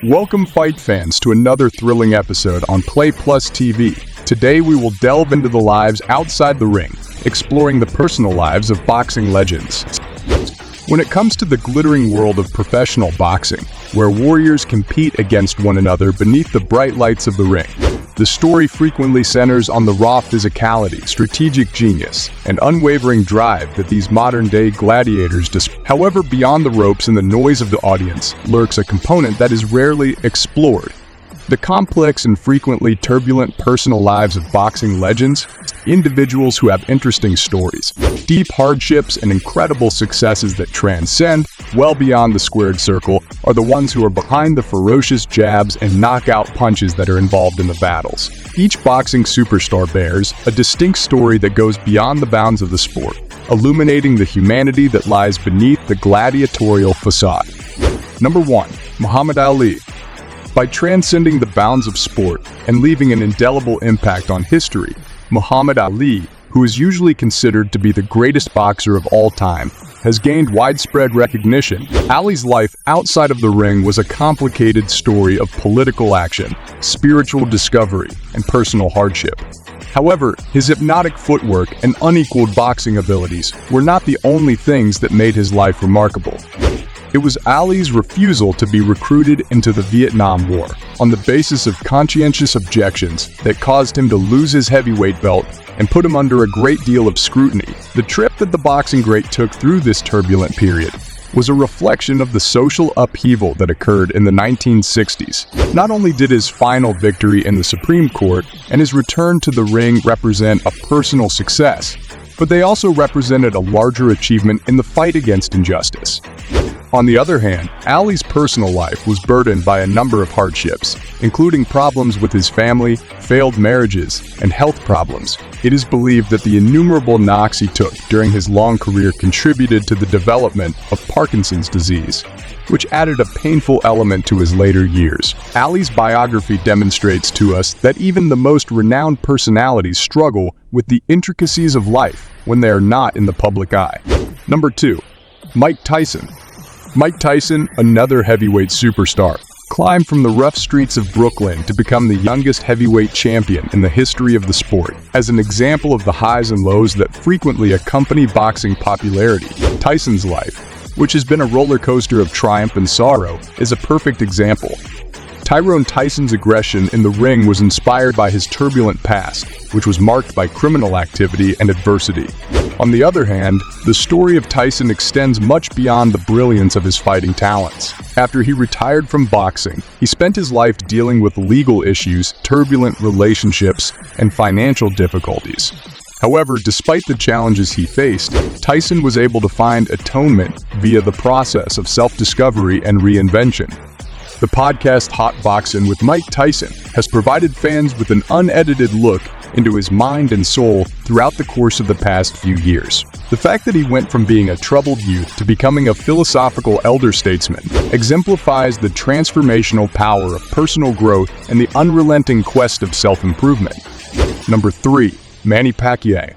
Welcome fight fans to another thrilling episode on Play Plus TV. Today we will delve into the lives outside the ring, exploring the personal lives of boxing legends. When it comes to the glittering world of professional boxing, where warriors compete against one another beneath the bright lights of the ring, the story frequently centers on the raw physicality, strategic genius, and unwavering drive that these modern-day gladiators display. However, beyond the ropes and the noise of the audience lurks a component that is rarely explored: the complex and frequently turbulent personal lives of boxing legends. Individuals who have interesting stories, deep hardships, and incredible successes that transcend well beyond the squared circle are the ones who are behind the ferocious jabs and knockout punches that are involved in the battles. Each boxing superstar bears a distinct story that goes beyond the bounds of the sport, illuminating the humanity that lies beneath the gladiatorial facade. Number 1. Muhammad Ali. By transcending the bounds of sport and leaving an indelible impact on history, Muhammad Ali, who is usually considered to be the greatest boxer of all time, has gained widespread recognition. Ali's life outside of the ring was a complicated story of political action, spiritual discovery, and personal hardship. However, his hypnotic footwork and unequaled boxing abilities were not the only things that made his life remarkable. It was Ali's refusal to be recruited into the Vietnam War on the basis of conscientious objections that caused him to lose his heavyweight belt and put him under a great deal of scrutiny. The trip that the boxing great took through this turbulent period was a reflection of the social upheaval that occurred in the 1960s. Not only did his final victory in the Supreme Court and his return to the ring represent a personal success, but they also represented a larger achievement in the fight against injustice. On the other hand, Ali's personal life was burdened by a number of hardships, including problems with his family, failed marriages, and health problems. It is believed that the innumerable knocks he took during his long career contributed to the development of Parkinson's disease, which added a painful element to his later years. Ali's biography demonstrates to us that even the most renowned personalities struggle with the intricacies of life when they are not in the public eye. Number 2. Mike Tyson. Mike Tyson, another heavyweight superstar, climbed from the rough streets of Brooklyn to become the youngest heavyweight champion in the history of the sport. As an example of the highs and lows that frequently accompany boxing popularity, Tyson's life, which has been a roller coaster of triumph and sorrow, is a perfect example. Tyrone Tyson's aggression in the ring was inspired by his turbulent past, which was marked by criminal activity and adversity. On the other hand, the story of Tyson extends much beyond the brilliance of his fighting talents. After he retired from boxing, he spent his life dealing with legal issues, turbulent relationships, and financial difficulties. However, despite the challenges he faced, Tyson was able to find atonement via the process of self-discovery and reinvention. The podcast Hot Boxin' with Mike Tyson has provided fans with an unedited look into his mind and soul throughout the course of the past few years. The fact that he went from being a troubled youth to becoming a philosophical elder statesman exemplifies the transformational power of personal growth and the unrelenting quest of self-improvement. Number 3. Manny Pacquiao.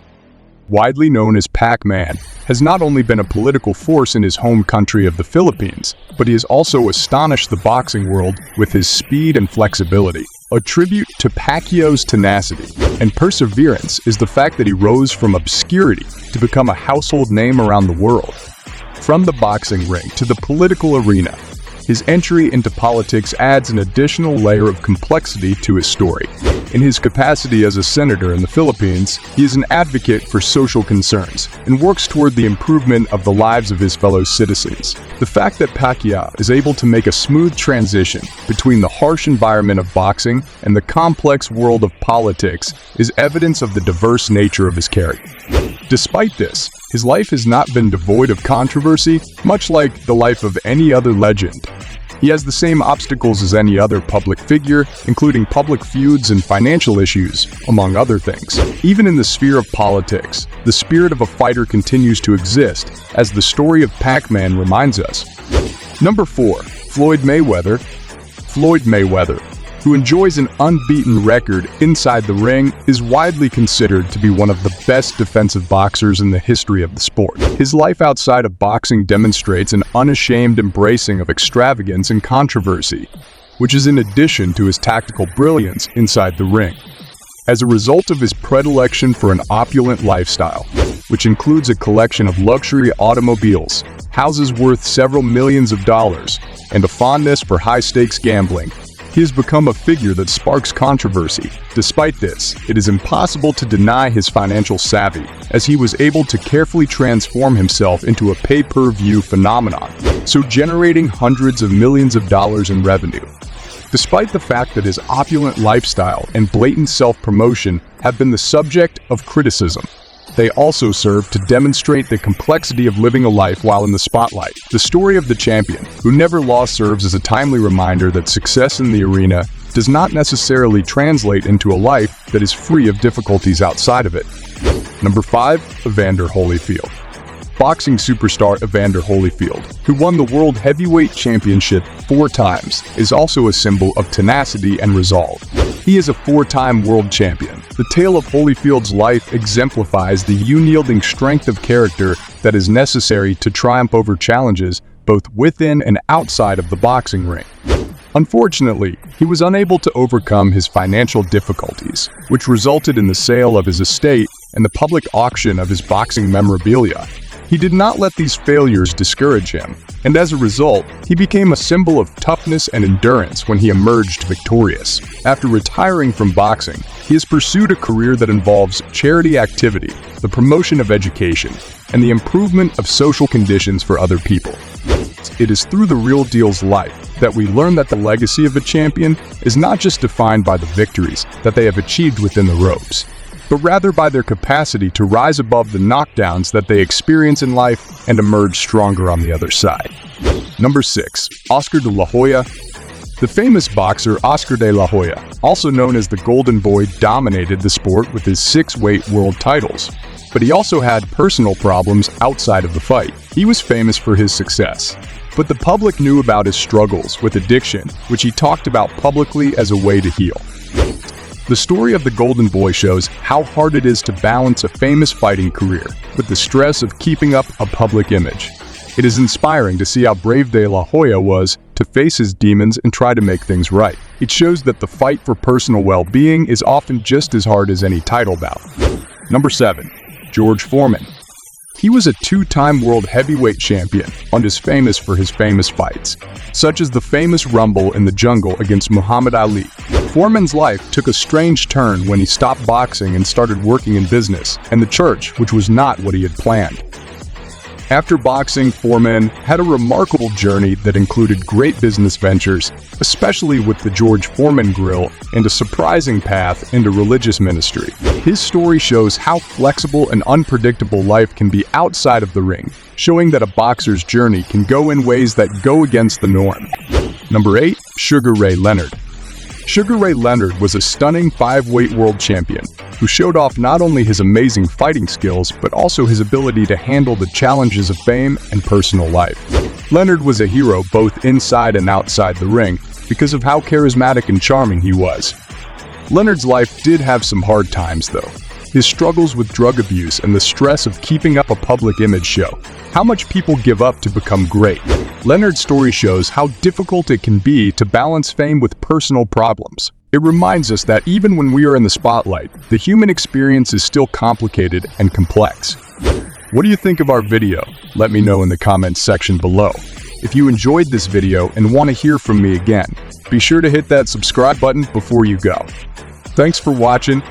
Widely known as Pac-Man, has not only been a political force in his home country of the Philippines, but he has also astonished the boxing world with his speed and flexibility. A tribute to Pacquiao's tenacity and perseverance is the fact that he rose from obscurity to become a household name around the world. From the boxing ring to the political arena, his entry into politics adds an additional layer of complexity to his story. In his capacity as a senator in the Philippines, he is an advocate for social concerns and works toward the improvement of the lives of his fellow citizens. The fact that Pacquiao is able to make a smooth transition between the harsh environment of boxing and the complex world of politics is evidence of the diverse nature of his character. Despite this, his life has not been devoid of controversy, much like the life of any other legend. He has the same obstacles as any other public figure, including public feuds and financial issues, among other things. Even in the sphere of politics, the spirit of a fighter continues to exist, as the story of Pac-Man reminds us. Number 4. Floyd Mayweather. Floyd Mayweather, who enjoys an unbeaten record inside the ring, is widely considered to be one of the best defensive boxers in the history of the sport. His life outside of boxing demonstrates an unashamed embracing of extravagance and controversy. which is in addition to his tactical brilliance inside the ring. As a result of his predilection for an opulent lifestyle, which includes a collection of luxury automobiles, houses worth several millions of dollars, and a fondness for high-stakes gambling, he has become a figure that sparks controversy. Despite this, it is impossible to deny his financial savvy, as he was able to carefully transform himself into a pay-per-view phenomenon, so generating hundreds of millions of dollars in revenue. Despite the fact that his opulent lifestyle and blatant self-promotion have been the subject of criticism, they also serve to demonstrate the complexity of living a life while in the spotlight. The story of the champion, who never lost, serves as a timely reminder that success in the arena does not necessarily translate into a life that is free of difficulties outside of it. Number 5. Evander Holyfield. Boxing superstar Evander Holyfield, who won the World Heavyweight Championship 4 times, is also a symbol of tenacity and resolve. He is a 4-time world champion. The tale of Holyfield's life exemplifies the unyielding strength of character that is necessary to triumph over challenges both within and outside of the boxing ring. Unfortunately, he was unable to overcome his financial difficulties, which resulted in the sale of his estate and the public auction of his boxing memorabilia. He did not let these failures discourage him, and as a result, he became a symbol of toughness and endurance when he emerged victorious. After retiring from boxing, he has pursued a career that involves charity activity, the promotion of education, and the improvement of social conditions for other people. It is through the real deal's life that we learn that the legacy of a champion is not just defined by the victories that they have achieved within the ropes, but rather by their capacity to rise above the knockdowns that they experience in life and emerge stronger on the other side. Number 6. Oscar de la Hoya. The famous boxer Oscar de la Hoya, also known as the Golden Boy, dominated the sport with his 6-weight world titles. But he also had personal problems outside of the fight. He was famous for his success, but the public knew about his struggles with addiction, which he talked about publicly as a way to heal. The story of the Golden Boy shows how hard it is to balance a famous fighting career with the stress of keeping up a public image. It is inspiring to see how brave De La Hoya was to face his demons and try to make things right. It shows that the fight for personal well-being is often just as hard as any title bout. Number 7. George Foreman. He was a 2-time world heavyweight champion and is famous for his famous fights, such as the famous Rumble in the Jungle against Muhammad Ali. Foreman's life took a strange turn when he stopped boxing and started working in business and the church, which was not what he had planned. After boxing, Foreman had a remarkable journey that included great business ventures, especially with the George Foreman Grill, and a surprising path into religious ministry. His story shows how flexible and unpredictable life can be outside of the ring, showing that a boxer's journey can go in ways that go against the norm. Number 8. Sugar Ray Leonard. Sugar Ray Leonard was a stunning 5-weight world champion who showed off not only his amazing fighting skills, but also his ability to handle the challenges of fame and personal life. Leonard was a hero both inside and outside the ring because of how charismatic and charming he was. Leonard's life did have some hard times, though. His struggles with drug abuse and the stress of keeping up a public image show how much people give up to become great. Leonard's story shows how difficult it can be to balance fame with personal problems. It reminds us that even when we are in the spotlight, the human experience is still complicated and complex. What do you think of our video? Let me know in the comments section below. If you enjoyed this video and want to hear from me again, be sure to hit that subscribe button before you go. Thanks for watching.